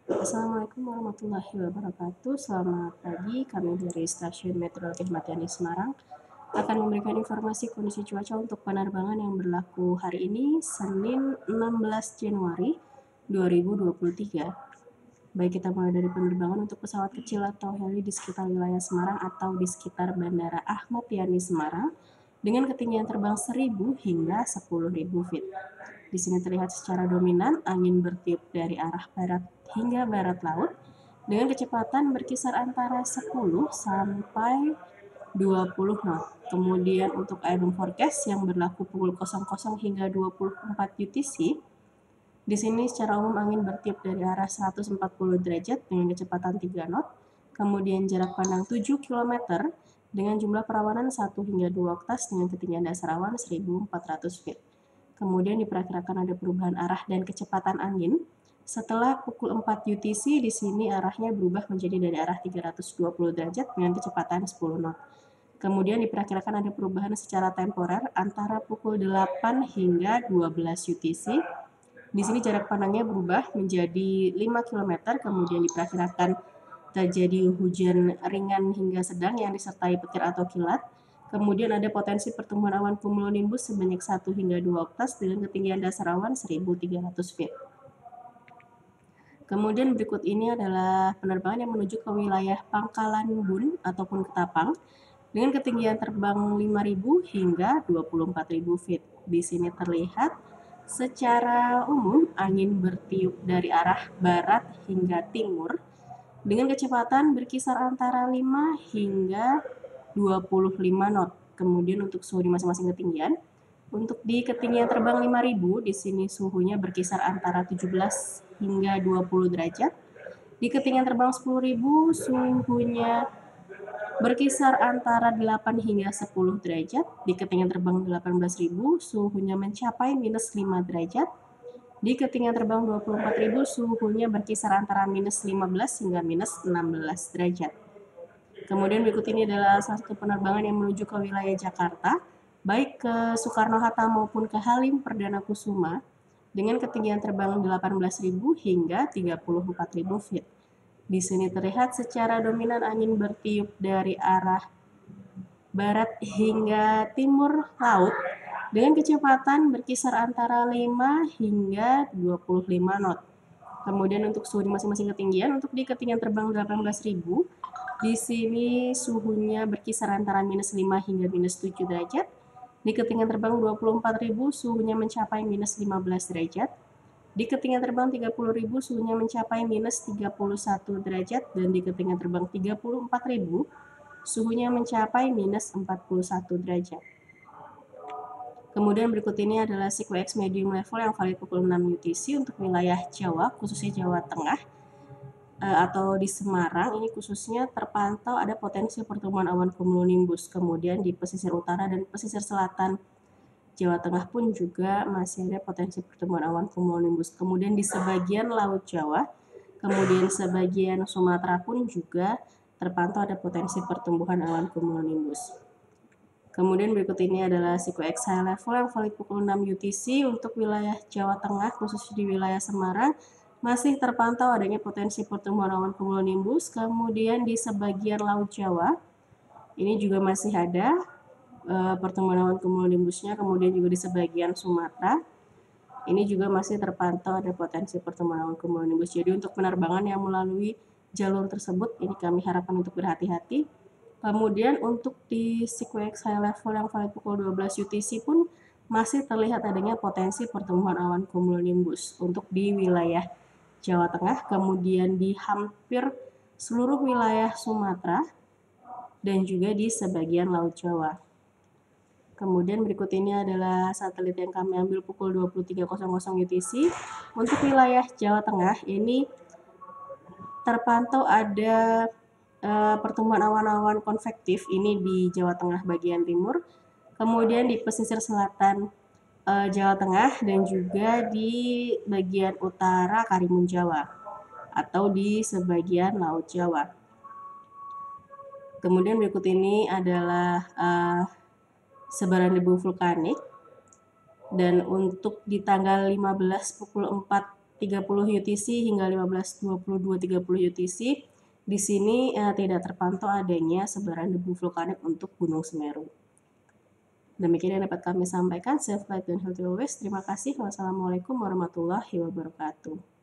Assalamualaikum warahmatullahi wabarakatuh. Selamat pagi, kami dari Stasiun Meteorologi Ahmad Yani Semarang akan memberikan informasi kondisi cuaca untuk penerbangan yang berlaku hari ini, Senin 16 Januari 2023. Baik, kita mulai dari penerbangan untuk pesawat kecil atau heli di sekitar wilayah Semarang atau di sekitar Bandara Ahmad Yani Semarang dengan ketinggian terbang 1000 hingga 10.000 feet. Di sini terlihat secara dominan angin bertiup dari arah barat hingga barat laut dengan kecepatan berkisar antara 10 sampai 20 knot. Kemudian untuk airborne forecast yang berlaku pukul 00 hingga 24 UTC, di sini secara umum angin bertiup dari arah 140 derajat dengan kecepatan 3 knot. Kemudian jarak pandang 7 km dengan jumlah perawanan 1 hingga 2 oktas dengan ketinggian dasar awan 1400 feet. Kemudian diperkirakan ada perubahan arah dan kecepatan angin. Setelah pukul 4 UTC, di sini arahnya berubah menjadi dari arah 320 derajat dengan kecepatan 10 knot. Kemudian diperkirakan ada perubahan secara temporer antara pukul 8 hingga 12 UTC. Di sini jarak pandangnya berubah menjadi 5 km, kemudian diperkirakan terjadi hujan ringan hingga sedang yang disertai petir atau kilat. Kemudian ada potensi pertumbuhan awan cumulonimbus sebanyak 1 hingga 2 oktas dengan ketinggian dasar awan 1.300 feet. Kemudian berikut ini adalah penerbangan yang menuju ke wilayah Pangkalan Bun ataupun Ketapang dengan ketinggian terbang 5.000 hingga 24.000 feet. Di sini terlihat secara umum angin bertiup dari arah barat hingga timur dengan kecepatan berkisar antara 5 hingga 25 knot. Kemudian untuk suhu di masing-masing ketinggian, untuk di ketinggian terbang 5000 di sini suhunya berkisar antara 17 hingga 20 derajat. Di ketinggian terbang 10.000 suhunya berkisar antara 8 hingga 10 derajat. Di ketinggian terbang 18.000 suhunya mencapai minus 5 derajat. Di ketinggian terbang 24.000 suhunya berkisar antara minus 15 hingga minus 16 derajat. Kemudian berikut ini adalah salah satu penerbangan yang menuju ke wilayah Jakarta, baik ke Soekarno-Hatta maupun ke Halim Perdana Kusuma, dengan ketinggian terbang 18.000 hingga 34.000 feet. Di sini terlihat secara dominan angin bertiup dari arah barat hingga timur laut dengan kecepatan berkisar antara 5 hingga 25 knot. Kemudian untuk suhu di masing-masing ketinggian, untuk di ketinggian terbang 18.000, di sini suhunya berkisar antara minus 5 hingga minus 7 derajat. Di ketinggian terbang 24.000 suhunya mencapai minus 15 derajat. Di ketinggian terbang 30.000 suhunya mencapai minus 31 derajat. Dan di ketinggian terbang 34.000 suhunya mencapai minus 41 derajat. Kemudian berikut ini adalah SeaQX medium level yang valid pukul 6 UTC untuk wilayah Jawa, khususnya Jawa Tengah atau di Semarang. Ini khususnya terpantau ada potensi pertumbuhan awan cumulonimbus. Kemudian di pesisir utara dan pesisir selatan Jawa Tengah pun juga masih ada potensi pertumbuhan awan cumulonimbus. Kemudian di sebagian Laut Jawa, kemudian sebagian Sumatera pun juga terpantau ada potensi pertumbuhan awan cumulonimbus. Kemudian berikut ini adalah SeaQX high level yang valid pukul 6 UTC untuk wilayah Jawa Tengah, khusus di wilayah Semarang, masih terpantau adanya potensi pertumbuhan awan cumulonimbus. Kemudian di sebagian Laut Jawa, ini juga masih ada pertumbuhan awan cumulonimbusnya. Kemudian juga di sebagian Sumatera, ini juga masih terpantau ada potensi pertumbuhan awan cumulonimbus. Jadi untuk penerbangan yang melalui jalur tersebut, ini kami harapkan untuk berhati-hati. Kemudian untuk di SeaQX high level yang valid pukul 12 UTC pun masih terlihat adanya potensi pertumbuhan awan cumulonimbus untuk di wilayah Jawa Tengah, kemudian di hampir seluruh wilayah Sumatera, dan juga di sebagian Laut Jawa. Kemudian berikut ini adalah satelit yang kami ambil pukul 23.00 UTC. Untuk wilayah Jawa Tengah, ini terpantau ada pertumbuhan awan-awan konvektif ini di Jawa Tengah bagian timur, kemudian di pesisir selatan Jawa Tengah, dan juga di bagian utara Karimun Jawa atau di sebagian Laut Jawa. Kemudian berikut ini adalah sebaran debu vulkanik, dan untuk di tanggal 15 pukul 4 30 UTC hingga 15-22-30 UTC. Di sini tidak terpantau adanya sebaran debu vulkanik untuk Gunung Semeru. Demikian yang dapat kami sampaikan. Safe flight and healthy always. Terima kasih. Wassalamualaikum warahmatullahi wabarakatuh.